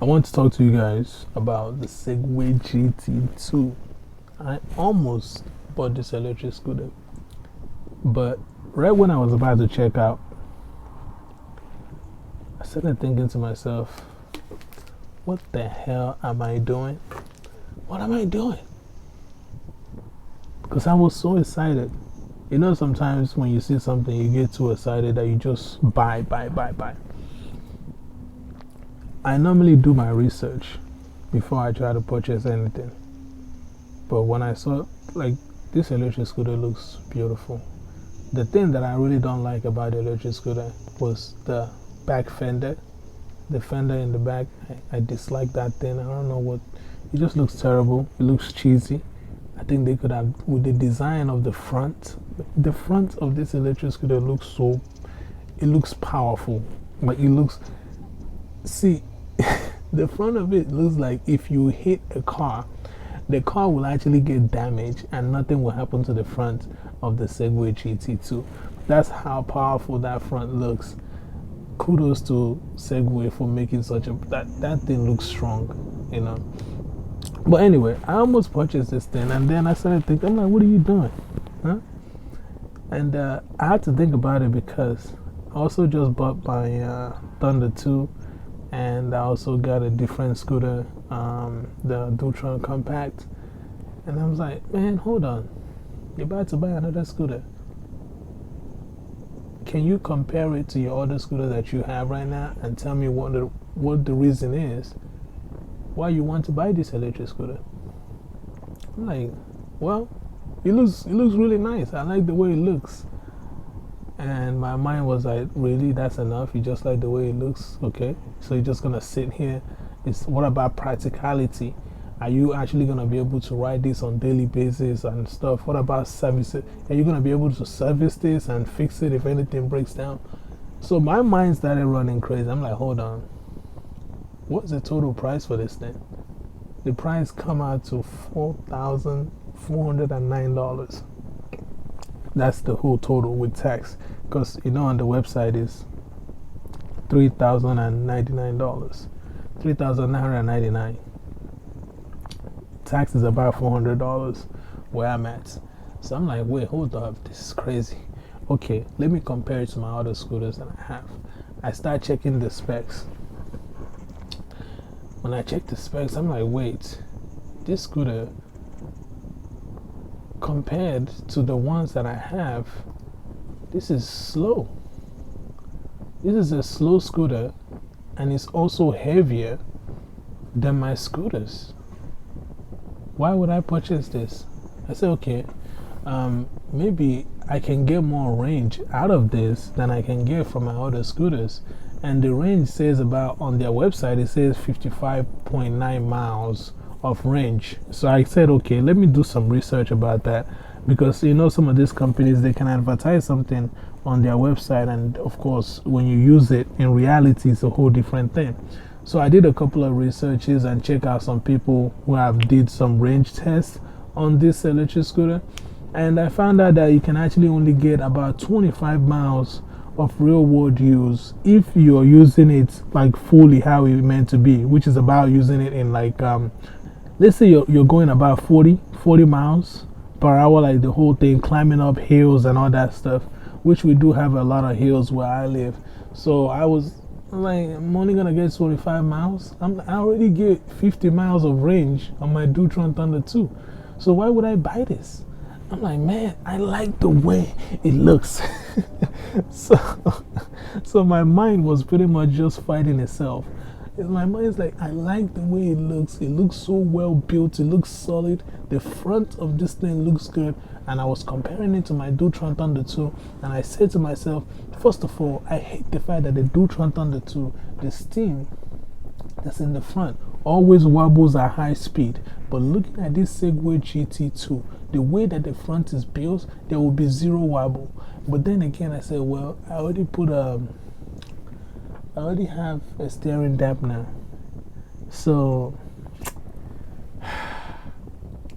I want to talk to you guys about the Segway GT2. I almost bought this electric scooter, but right when I was about to check out, I started thinking to myself, what the hell am I doing? What am I doing? Because I was so excited. You know, sometimes when you see something, you get too excited that you just buy. I normally do my research before I try to purchase anything. But when I saw, like, this electric scooter looks beautiful. The thing that I really don't like about the electric scooter was the back fender. The fender in the back, I dislike that thing. I don't know what, it just looks terrible. It looks cheesy. I think they could have, with the design of the front of this electric scooter looks so, it looks powerful. Like it looks, see, the front of it looks like if you hit a car, the car will actually get damaged and nothing will happen to the front of the Segway GT2. That's how powerful that front looks. Kudos to Segway for making such a, that thing looks strong, you know. But anyway, I almost purchased this thing and then I started thinking, I'm like, what are you doing? Huh? And I had to think about it because I also just bought my Thunder 2 and I also got a different scooter, the Dutron Compact. And I was like, man, hold on. You're about to buy another scooter. Can you compare it to your other scooter that you have right now and tell me what the reason is why you want to buy this electric scooter? I'm like, well, it looks really nice. I like the way it looks. And my mind was like, really, that's enough? You just like the way it looks? Okay, so you're just gonna sit here. What about practicality? Are you actually gonna be able to ride this on daily basis and stuff? What about service it? Are you gonna be able to service this and fix it if anything breaks down? So my mind started running crazy. I'm like, hold on. What's the total price for this thing? The price come out to $4,409. That's the whole total with tax. Because you know on the website is $3,099. $3,999. Tax is about $400 where I'm at. So I'm like, wait, hold up, this is crazy. Okay, let me compare it to my other scooters that I have. I start checking the specs. When I check the specs, I'm like, wait, this scooter compared to the ones that I have, this is slow. This is a slow scooter and it's also heavier than my scooters. Why would I purchase this? I said, okay, maybe I can get more range out of this than I can get from my other scooters. And the range says about, on their website, it says 55.9 miles of range. So I said, okay, let me do some research about that. Because, you know, some of these companies, they can advertise something on their website. And of course, when you use it, in reality, it's a whole different thing. So I did a couple of researches and check out some people who have did some range tests on this electric scooter. And I found out that you can actually only get about 25 miles of real world use if you're using it like fully how it's meant to be, which is about using it in like, let's say you're going about 40 miles per hour, like the whole thing, climbing up hills and all that stuff, which we do have a lot of hills where I live. So I was like, I'm only gonna get 25 miles. I already get 50 miles of range on my Dutron Thunder 2. So why would I buy this? I'm like, man, I like the way it looks. So my mind was pretty much just fighting itself. My mind is like, I like the way it looks. It looks so well built. It looks solid. The front of this thing looks good. And I was comparing it to my Dutron Thunder 2. And I said to myself, first of all, I hate the fact that the Dutron Thunder 2, the steam that's in the front always wobbles at high speed. But looking at this Segway GT2, the way that the front is built, there will be zero wobble. But then again, I said, well, I already have a steering dampener. So,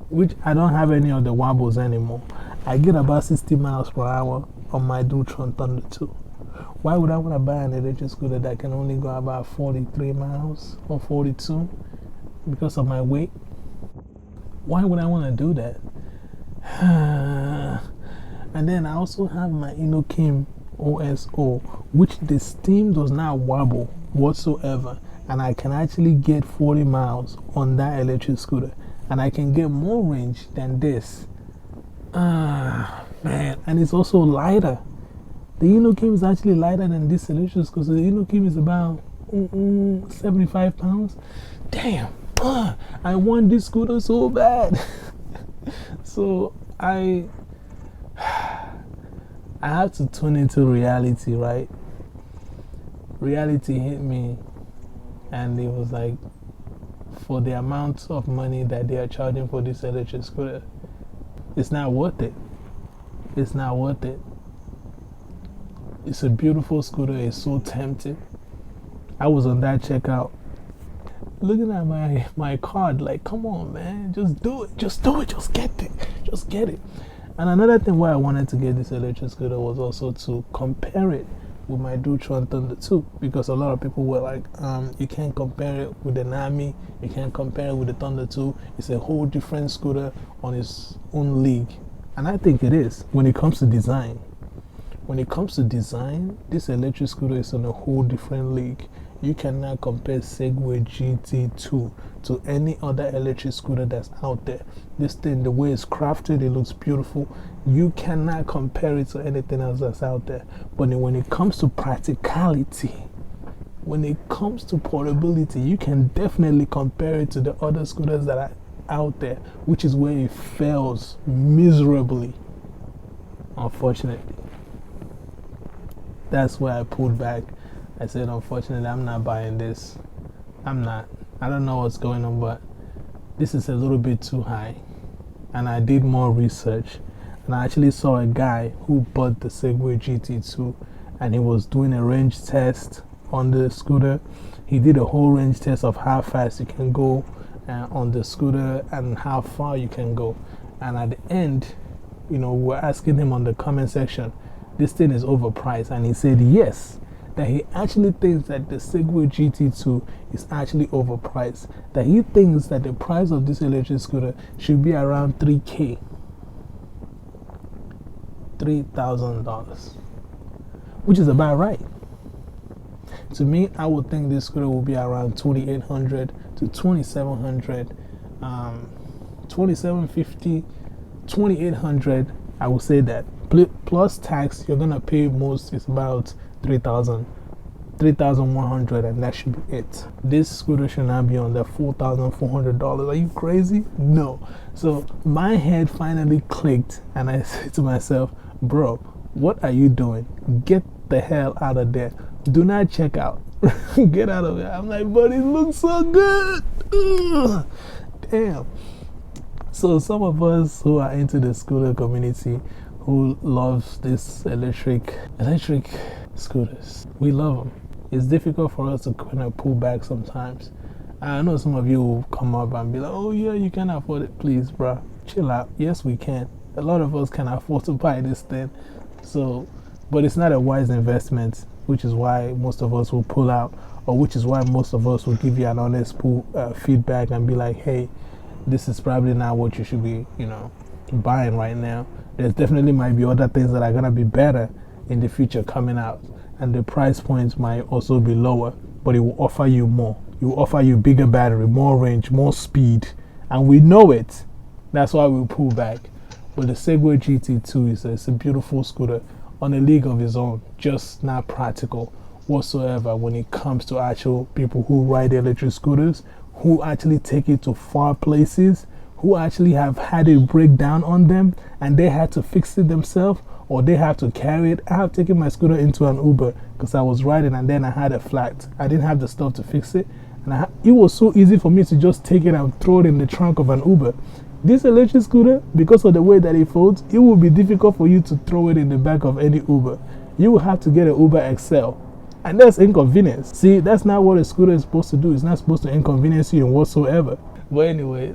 which I don't have any of the wobbles anymore. I get about 60 miles per hour on my Dutron Thunder 2. Why would I want to buy an electric scooter that can only go about 43 miles or 42 because of my weight? Why would I want to do that? And then I also have my Inokim OSO, which the steam does not wobble whatsoever, and I can actually get 40 miles on that electric scooter, and I can get more range than this. Man, and it's also lighter. The Inokim is actually lighter than this electric scooter. The Inokim is about 75 pounds. Damn, I want this scooter so bad. So I have to tune into reality, right? Reality hit me, and it was like, for the amount of money that they are charging for this electric scooter, it's not worth it. It's not worth it. It's a beautiful scooter. It's so tempting. I was on that checkout looking at my card like, come on, man, just do it. Just do it. Just get it. Just get it. And another thing why I wanted to get this electric scooter was also to compare it with my Dutron Thunder 2, because a lot of people were like, you can't compare it with the Nami, you can't compare it with the Thunder 2. It's a whole different scooter on its own league. And I think it is when it comes to design. When it comes to design, this electric scooter is on a whole different league. You cannot compare Segway GT2 to any other electric scooter that's out there. This thing, the way it's crafted, it looks beautiful. You cannot compare it to anything else that's out there. But when it comes to practicality, when it comes to portability, you can definitely compare it to the other scooters that are out there, which is where it fails miserably, unfortunately. That's where I pulled back. I said, unfortunately, I'm not buying this. I'm not. I don't know what's going on, but this is a little bit too high. And I did more research, and I actually saw a guy who bought the Segway GT2, and he was doing a range test on the scooter. He did a whole range test of how fast you can go on the scooter and how far you can go. And at the end, we're asking him on the comment section, this thing is overpriced, and he said yes, that he actually thinks that the Segway GT2 is actually overpriced, that he thinks that the price of this electric scooter should be around $3,000, which is about right. To me, I would think this scooter will be around $2,800 to $2,700, $2,750, $2,800. I would say that plus tax, you're gonna pay most is about $3,100, and that should be it. This scooter should not be on the $4,400. Are you crazy? No. So my head finally clicked, and I said to myself, bro, what are you doing? Get the hell out of there. Do not check out. Get out of there. I'm like, but it looks so good. Ugh. Damn. So some of us who are into the scooter community, who loves this electric scooters, we love them. It's difficult for us to kind of pull back sometimes. I know some of you will come up and be like, oh yeah, you can afford it. Please, bro, chill out. Yes, we can. A lot of us can afford to buy this thing. So, but it's not a wise investment, which is why most of us will pull out, or which is why most of us will give you an honest feedback and be like, hey, this is probably not what you should be, buying right now. There's definitely might be other things that are going to be better in the future coming out, and the price points might also be lower, but it will offer you more. It will offer you bigger battery, more range, more speed, and we know it. That's why we pull back. But the Segway GT2 is a beautiful scooter on a league of its own, just not practical whatsoever when it comes to actual people who ride electric scooters, who actually take it to far places, who actually have had it break down on them and they had to fix it themselves, or they have to carry it. I have taken my scooter into an Uber because I was riding and then I had a flat. I didn't have the stuff to fix it, and it was so easy for me to just take it and throw it in the trunk of an Uber. This electric scooter, because of the way that it folds, it will be difficult for you to throw it in the back of any Uber. You will have to get an Uber XL, and that's inconvenience. See, that's not what a scooter is supposed to do. It's not supposed to inconvenience you in whatsoever. But anyway,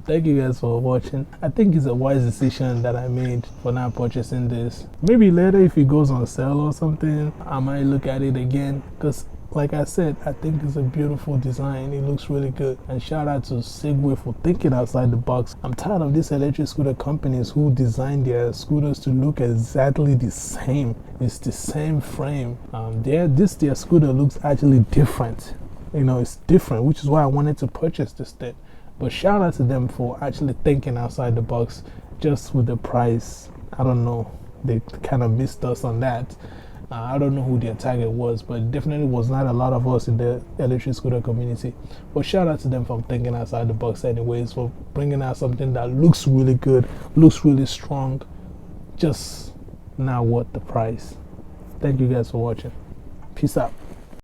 thank you guys for watching. I think it's a wise decision that I made for not purchasing this. Maybe later if it goes on sale or something, I might look at it again, because like I said, I think it's a beautiful design. It looks really good. And shout out to Segway for thinking outside the box. I'm tired of these electric scooter companies who design their scooters to look exactly the same. It's the same frame. Their scooter looks actually different. You know, it's different, which is why I wanted to purchase this thing. But shout out to them for actually thinking outside the box. Just with the price, I don't know, they kind of missed us on that. I don't know who their target was, but definitely was not a lot of us in the electric scooter community. But shout out to them for thinking outside the box anyways, for bringing out something that looks really good, looks really strong, just not worth the price. Thank you guys for watching. Peace out.